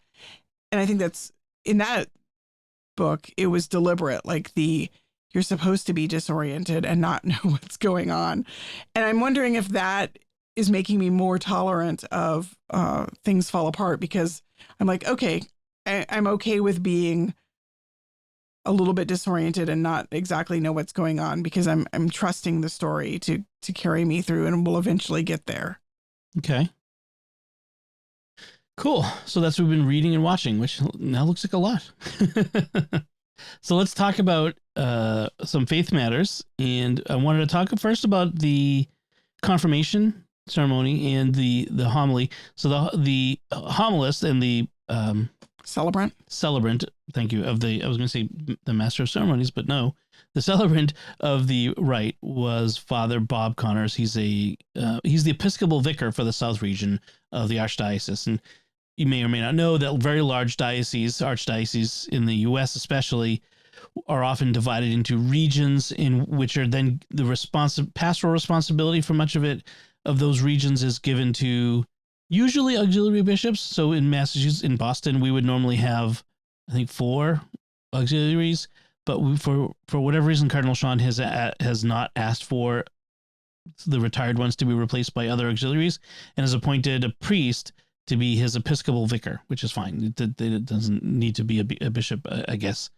And I think that's in that book, it was deliberate, like you're supposed to be disoriented and not know what's going on. And I'm wondering if that is making me more tolerant of things fall apart, because I'm like, okay, I'm okay with being a little bit disoriented and not exactly know what's going on, because I'm trusting the story to carry me through, and we'll eventually get there. Okay. Cool. So that's what we've been reading and watching, which now looks like a lot. So let's talk about some faith matters. And I wanted to talk first about the confirmation ceremony and the homily. So the homilist and the celebrant, thank you, I was going to say the master of ceremonies, but no, the celebrant of the rite was Father Bob Connors. He's the Episcopal vicar for the South region of the Archdiocese. And you may or may not know that very large archdioceses in the U.S. especially, are often divided into regions, in which are then the pastoral responsibility for much of those regions is given to usually auxiliary bishops. So in Massachusetts, in Boston, we would normally have, I think, 4 auxiliaries, but for whatever reason, Cardinal Sean has not asked for the retired ones to be replaced by other auxiliaries, and has appointed a priest to be his Episcopal vicar, which is fine. It doesn't need to be a bishop, I guess.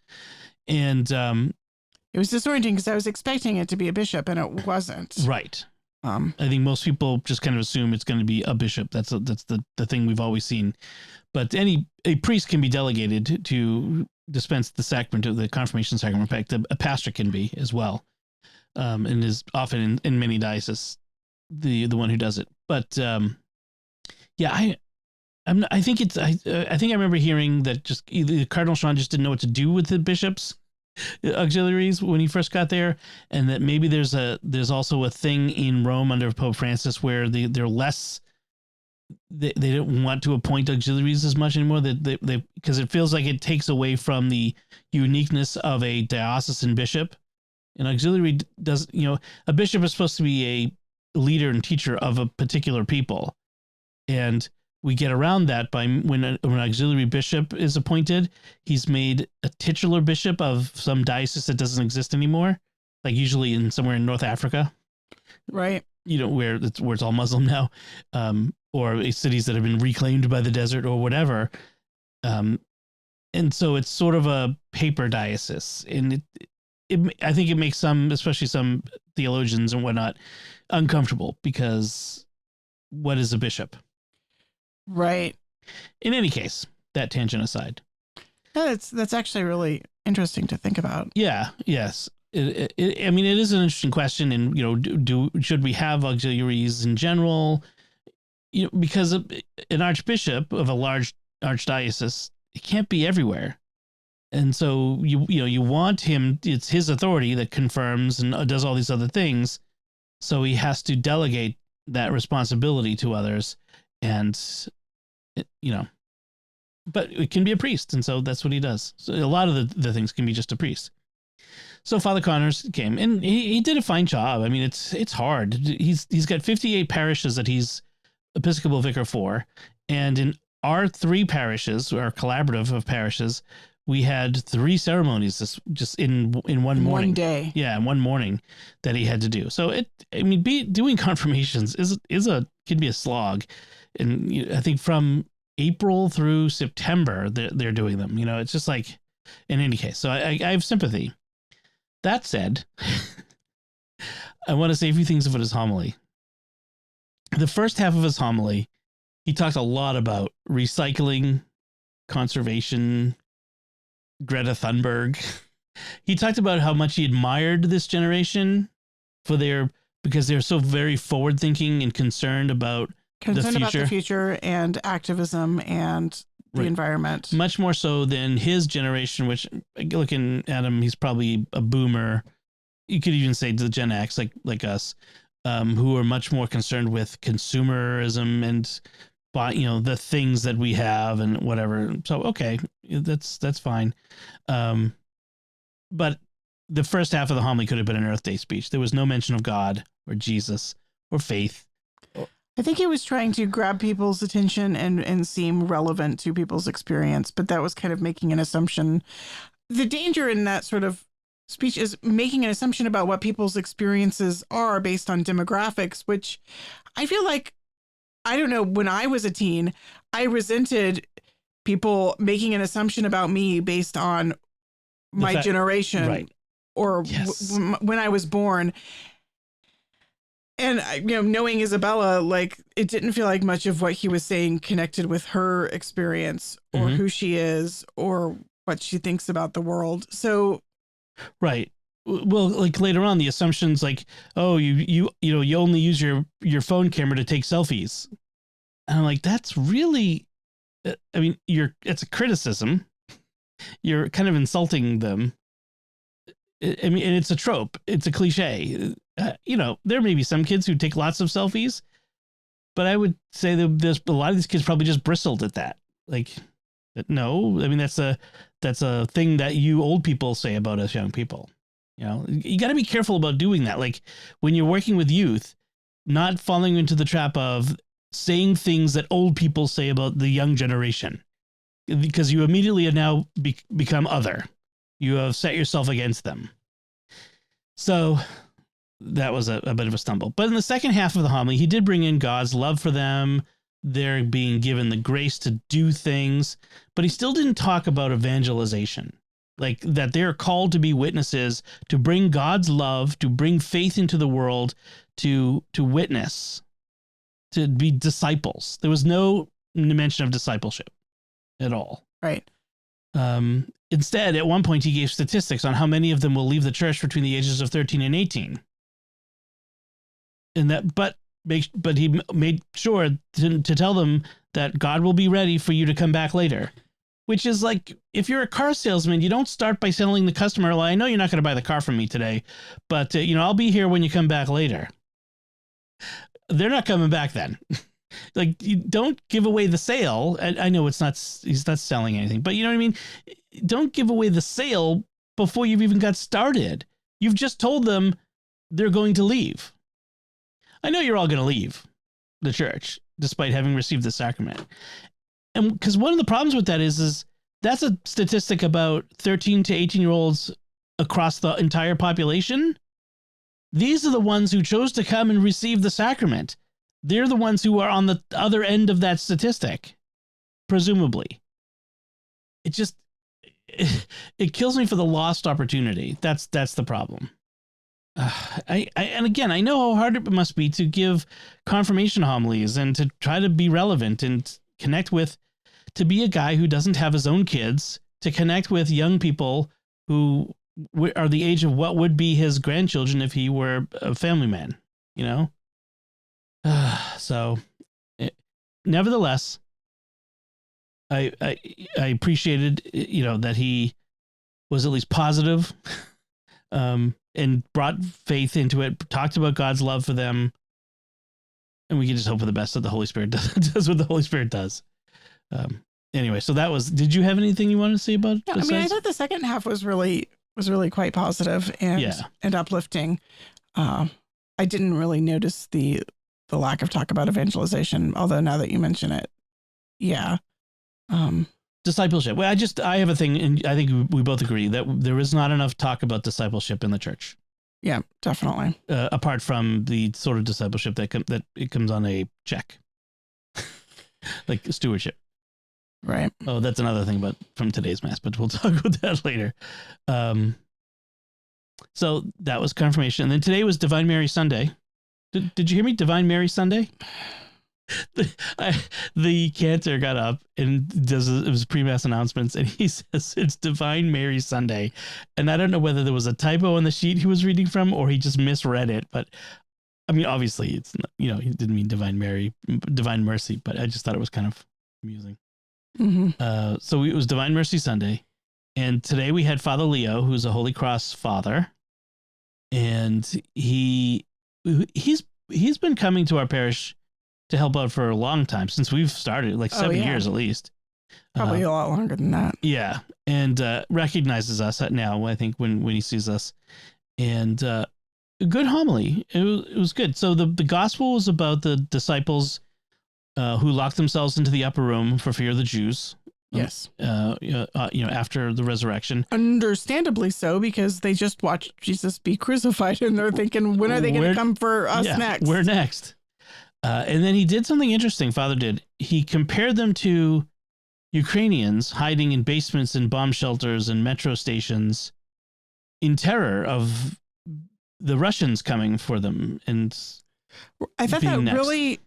And it was disorienting because I was expecting it to be a bishop, and it wasn't. Right. I think most people just kind of assume it's going to be a bishop. That's the thing we've always seen. But a priest can be delegated to dispense the sacrament of the confirmation sacrament. In fact, a pastor can be as well, and is often in many dioceses the one who does it. But yeah, I think I remember hearing that just either Cardinal Sean just didn't know what to do with the bishops auxiliaries when he first got there, and that maybe there's also a thing in Rome under Pope Francis where they're less, they don't want to appoint auxiliaries as much anymore, that they because it feels like it takes away from the uniqueness of a diocesan bishop. An auxiliary does, a bishop is supposed to be a leader and teacher of a particular people, and we get around that by when an auxiliary bishop is appointed, he's made a titular bishop of some diocese that doesn't exist anymore, like usually somewhere in North Africa, right? Where it's all Muslim now, or cities that have been reclaimed by the desert or whatever. And so it's sort of a paper diocese, and I think it makes some, especially some theologians and whatnot, uncomfortable, because what is a bishop? Right. In any case, that tangent aside. That's actually really interesting to think about. Yeah. Yes. I mean, it is an interesting question, and should we have auxiliaries in general? Because an archbishop of a large archdiocese, it can't be everywhere, and so you want him. It's his authority that confirms and does all these other things, so he has to delegate that responsibility to others, and but it can be a priest, and so that's what he does. So a lot of the things can be just a priest. So Father Connors came, and he did a fine job. I mean, it's hard. He's got 58 parishes that he's Episcopal vicar for, and in our 3 parishes, our collaborative of parishes, we had 3 ceremonies just in one morning. One day. Yeah, in one morning that he had to do. So doing confirmations can be a slog. And I think from April through September, they're doing them. It's just like, in any case. So I have sympathy. That said, I want to say a few things about his homily. The first half of his homily, he talked a lot about recycling, conservation, Greta Thunberg. He talked about how much he admired this generation because they're so very forward thinking and concerned about the future and activism and the environment. Much more so than his generation, which, looking at him, he's probably a boomer. You could even say the Gen X, like us, who are much more concerned with consumerism and buy, the things that we have and whatever. So, okay, that's fine. But the first half of the homily could have been an Earth Day speech. There was no mention of God or Jesus or faith. I think he was trying to grab people's attention and seem relevant to people's experience, but that was kind of making an assumption. The danger in that sort of speech is making an assumption about what people's experiences are based on demographics, which I feel like, I don't know, when I was a teen, I resented people making an assumption about me based on my generation, right. or Yes. when I was born. And, knowing Isabella, like, it didn't feel like much of what he was saying connected with her experience or who she is or what she thinks about the world. So, right. Well, like later on, the assumptions like, oh, you only use your phone camera to take selfies. And I'm like, that's really, I mean, it's a criticism. You're kind of insulting them. I mean, and it's a trope. It's a cliche. There may be some kids who take lots of selfies, but I would say that there's a lot of these kids probably just bristled at that. Like, no, I mean, that's a thing that you old people say about us young people. You got to be careful about doing that. Like when you're working with youth, not falling into the trap of saying things that old people say about the young generation, because you immediately are now become other. You have set yourself against them. So that was a bit of a stumble. But in the second half of the homily, he did bring in God's love for them. They're being given the grace to do things, but he still didn't talk about evangelization, like that they're called to be witnesses, to bring God's love, to bring faith into the world, to witness, to be disciples. There was no mention of discipleship at all. Right. Instead, at one point, he gave statistics on how many of them will leave the church between the ages of 13 and 18. But he made sure to tell them that God will be ready for you to come back later, which is like, if you're a car salesman, you don't start by telling the customer, well, I know you're not going to buy the car from me today, but I'll be here when you come back later. They're not coming back then. Like, you don't give away the sale. I know he's not selling anything, but you know what I mean? Don't give away the sale before you've even got started. You've just told them they're going to leave. I know you're all going to leave the church despite having received the sacrament. And because one of the problems with that is that's a statistic about 13 to 18-year-olds across the entire population. These are the ones who chose to come and receive the sacrament. They're the ones who are on the other end of that statistic, presumably. It kills me for the lost opportunity. That's the problem. And again, I know how hard it must be to give confirmation homilies and to try to be relevant and connect with, to be a guy who doesn't have his own kids, to connect with young people who are the age of what would be his grandchildren if he were a family man, So, nevertheless, I appreciated, that he was at least positive, and brought faith into it, talked about God's love for them. And we can just hope for the best that the Holy Spirit does what the Holy Spirit does. Anyway, so did you have anything you wanted to say about it? Yeah, I mean, I thought the second half was really quite positive and uplifting. I didn't really notice the lack of talk about evangelization, although now that you mention it, yeah. Discipleship. Well, I have a thing, and I think we both agree that there is not enough talk about discipleship in the church. Yeah, definitely. Apart from the sort of discipleship that it comes on a check, like stewardship. Right. Oh, that's another thing from today's mass, but we'll talk about that later. So that was confirmation. And then today was Divine Mary Sunday. Did you hear me? Divine Mary Sunday? The cantor got up and does his pre-mass announcements, and he says it's Divine Mary Sunday. And I don't know whether there was a typo on the sheet he was reading from or he just misread it. But I mean, obviously it's not, he didn't mean Divine Mary, Divine Mercy, but I just thought it was kind of amusing. Mm-hmm. So it was Divine Mercy Sunday. And today we had Father Leo, who's a Holy Cross father. And he's been coming to our parish to help out for a long time since we've started, like 7 years at least. Probably a lot longer than that. Yeah, and recognizes us now, I think, when he sees us. And a good homily. It was good. So the gospel was about the disciples who locked themselves into the upper room for fear of the Jews. Yes. After the resurrection. Understandably so, because they just watched Jesus be crucified and they're thinking, when are they going to come for us next? Where next? And then he did something interesting, Father did. He compared them to Ukrainians hiding in basements and bomb shelters and metro stations in terror of the Russians coming for them. And I thought that really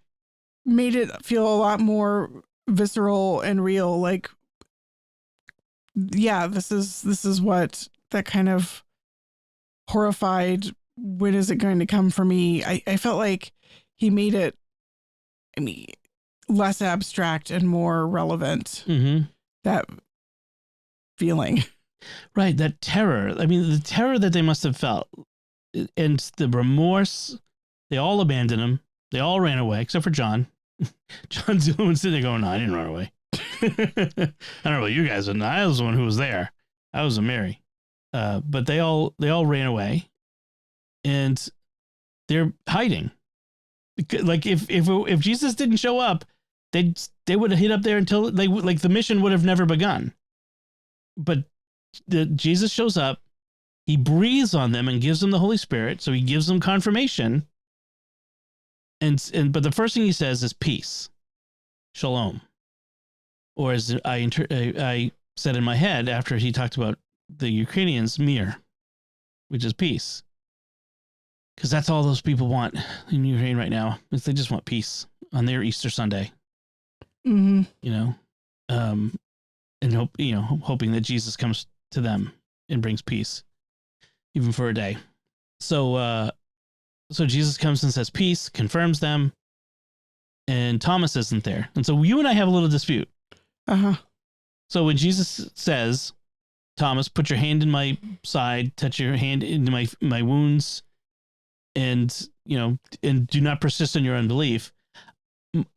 made it feel a lot more visceral and real. Like, yeah, this is what that kind of horrified, when is it going to come for me? I felt like he made it, less abstract and more relevant. Mm-hmm. That feeling. Right. That terror. The terror that they must have felt, and the remorse. They all abandoned him. They all ran away, except for John. John's the only one sitting there going, no, I didn't run away. I don't know about you guys, but I was the one who was there. I was a Mary. But they all ran away, and they're hiding. Like if Jesus didn't show up, they would have hid up there until the mission would have never begun. But Jesus shows up, he breathes on them and gives them the Holy Spirit, so he gives them confirmation. But the first thing he says is peace, shalom, or as I said in my head after he talked about the Ukrainians, mir, which is peace, because that's all those people want in Ukraine right now. Is they just want peace on their Easter Sunday. Mm-hmm. And hoping that Jesus comes to them and brings peace, even for a day. So Jesus comes and says peace, confirms them, and Thomas isn't there. And so you and I have a little dispute. Uh-huh. So when Jesus says, Thomas, put your hand in my side, touch your hand into my wounds, and do not persist in your unbelief.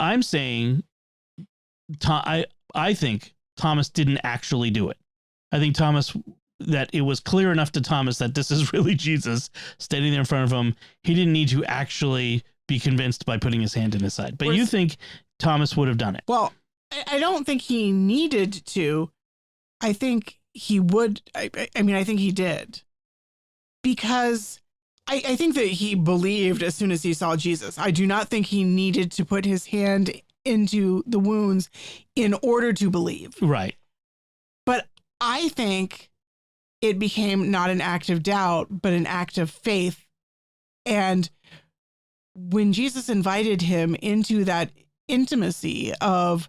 I'm saying, I think Thomas didn't actually do it. I think that it was clear enough to Thomas that this is really Jesus standing there in front of him. He didn't need to actually be convinced by putting his hand in his side. But you think Thomas would have done it? Well, I don't think he needed to. I think he would. I think he did. Because I think that he believed as soon as he saw Jesus. I do not think he needed to put his hand into the wounds in order to believe. Right. But I think it became not an act of doubt, but an act of faith. And when Jesus invited him into that intimacy of,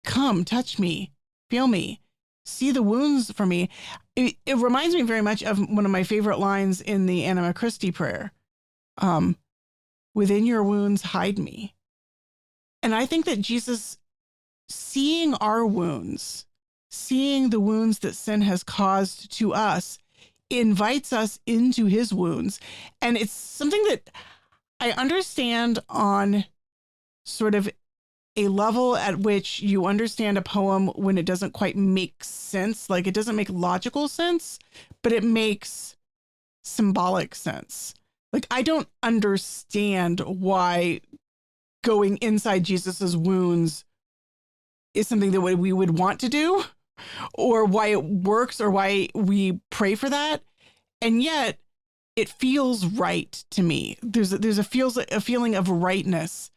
come, touch me, feel me, see the wounds for me, it reminds me very much of one of my favorite lines in the Anima Christi prayer. Within your wounds, hide me. And I think that Jesus, seeing our wounds, seeing the wounds that sin has caused to us, invites us into his wounds. And it's something that I understand on sort of a level at which you understand a poem when it doesn't quite make sense. Like, it doesn't make logical sense, but it makes symbolic sense. Like, I don't understand why going inside Jesus's wounds is something that we would want to do, or why it works, or why we pray for that. And yet it feels right to me. There's a feeling of rightness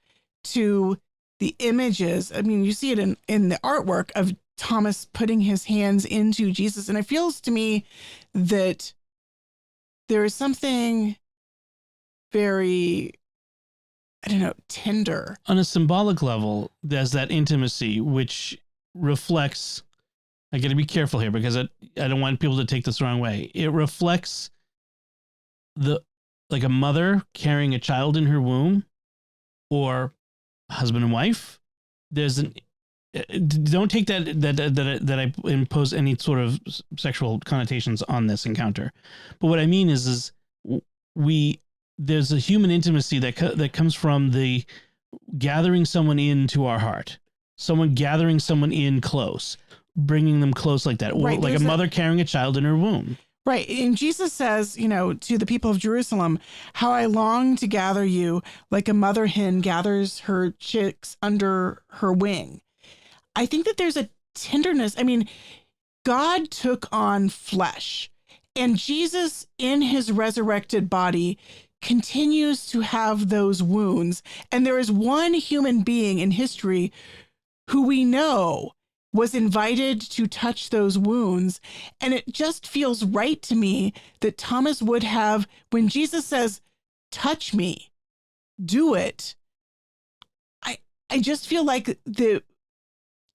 to the images. I mean, you see it in the artwork of Thomas putting his hands into Jesus. And it feels to me that there is something very, I don't know, tender. On a symbolic level, there's that intimacy, which reflects, I got to be careful here because I don't want people to take this the wrong way. It reflects like a mother carrying a child in her womb, or husband and wife. Don't take that I impose any sort of sexual connotations on this encounter. But what I mean is there's a human intimacy that comes from the gathering someone into our heart, someone gathering someone in close, bringing them close like that, or Right, like a mother carrying a child in her womb. Right. And Jesus says, you know, to the people of Jerusalem, how I long to gather you like a mother hen gathers her chicks under her wing. I think that there's a tenderness. I mean, God took on flesh, and Jesus in his resurrected body continues to have those wounds. And there is one human being in history who we know was invited to touch those wounds. And it just feels right to me that Thomas would have, when Jesus says, touch me, do it. I just feel like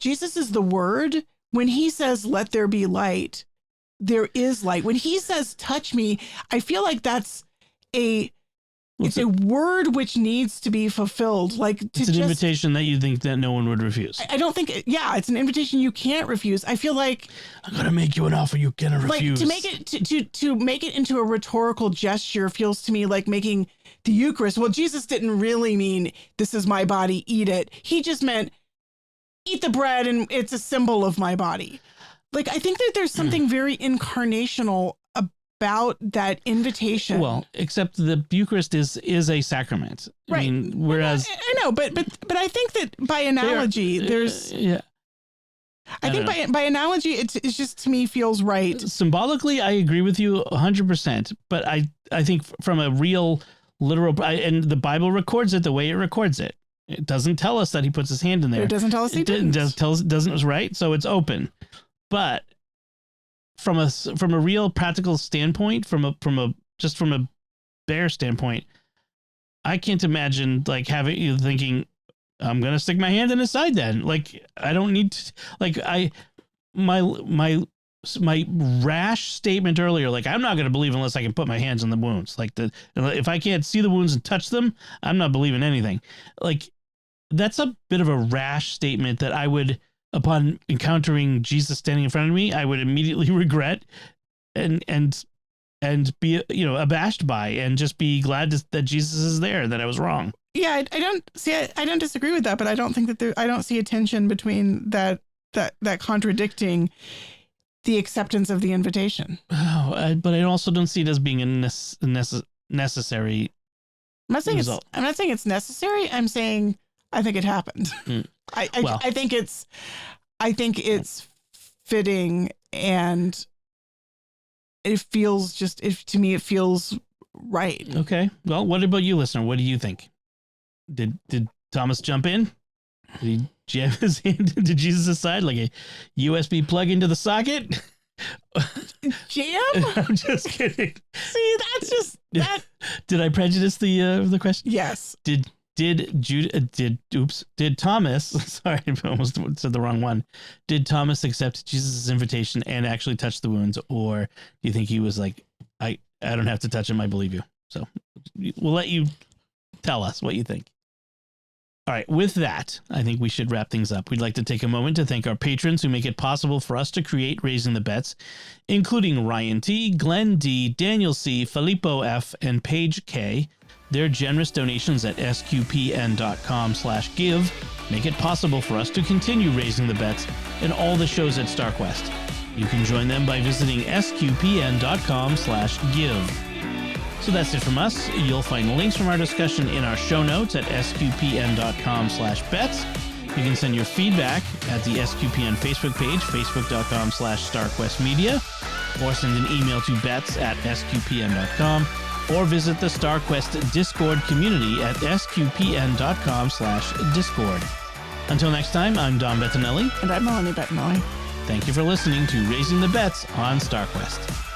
Jesus is the word. When he says, let there be light, there is light. When he says, touch me, I feel like that's it's a word which needs to be fulfilled. Like it's an invitation that you think that no one would refuse. I don't think, it's an invitation you can't refuse. I feel like I'm going to make you an offer you cannot refuse. Like to make it into a rhetorical gesture feels to me like making the Eucharist. Well, Jesus didn't really mean this is my body, eat it. He just meant eat the bread and it's a symbol of my body. Like, I think that there's something very incarnational about that invitation. Well, except the Eucharist is a sacrament. Right. I mean, whereas I know, but I think that by analogy, there's I think by analogy, it's just, to me, feels right. Symbolically, I agree with you 100%. But I think from a real literal, and the Bible records it the way it records it. It doesn't tell us that he puts his hand in there. It doesn't tell us he didn't. Doesn't, right? So it's open. But from a real practical standpoint, from a bare standpoint, I can't imagine like having you thinking, I'm going to stick my hand in his side then. Like, I don't need to, like, my rash statement earlier, like, I'm not going to believe unless I can put my hands on the wounds. Like, if I can't see the wounds and touch them, I'm not believing anything. Like, that's a bit of a rash statement that I would, upon encountering Jesus standing in front of me, I would immediately regret and be, abashed by, and just be glad that Jesus is there, that I was wrong. Yeah, I don't disagree with that, but I don't think that I don't see a tension between that contradicting the acceptance of the invitation. But I also don't see it as being a necessary result. I'm not saying it's necessary. I'm saying I think it happened. I think it's fitting, and it feels to me it feels right. Okay. Well, what about you, listener? What do you think? Did Thomas jump in? Did he jam his hand into Jesus' side like a USB plug into the socket? Jam? I'm just kidding. See, that's just that. Did I prejudice the question? Yes. Did Thomas, sorry, I almost said the wrong one. Did Thomas accept Jesus' invitation and actually touch the wounds? Or do you think he was like, I don't have to touch him, I believe you. So we'll let you tell us what you think. All right, with that, I think we should wrap things up. We'd like to take a moment to thank our patrons who make it possible for us to create Raising the Bets, including Ryan T, Glenn D, Daniel C, Filippo F, and Paige K. Their generous donations at sqpn.com/give make it possible for us to continue Raising the Bets and all the shows at StarQuest. You can join them by visiting sqpn.com/give. So that's it from us. You'll find links from our discussion in our show notes at sqpn.com/bets. You can send your feedback at the SQPN Facebook page, facebook.com/StarQuestMedia, or send an email to bets@sqpn.com, or visit the StarQuest Discord community at sqpn.com/discord. Until next time, I'm Don Bettinelli. And I'm Melanie Bettinelli. Thank you for listening to Raising the Bets on StarQuest.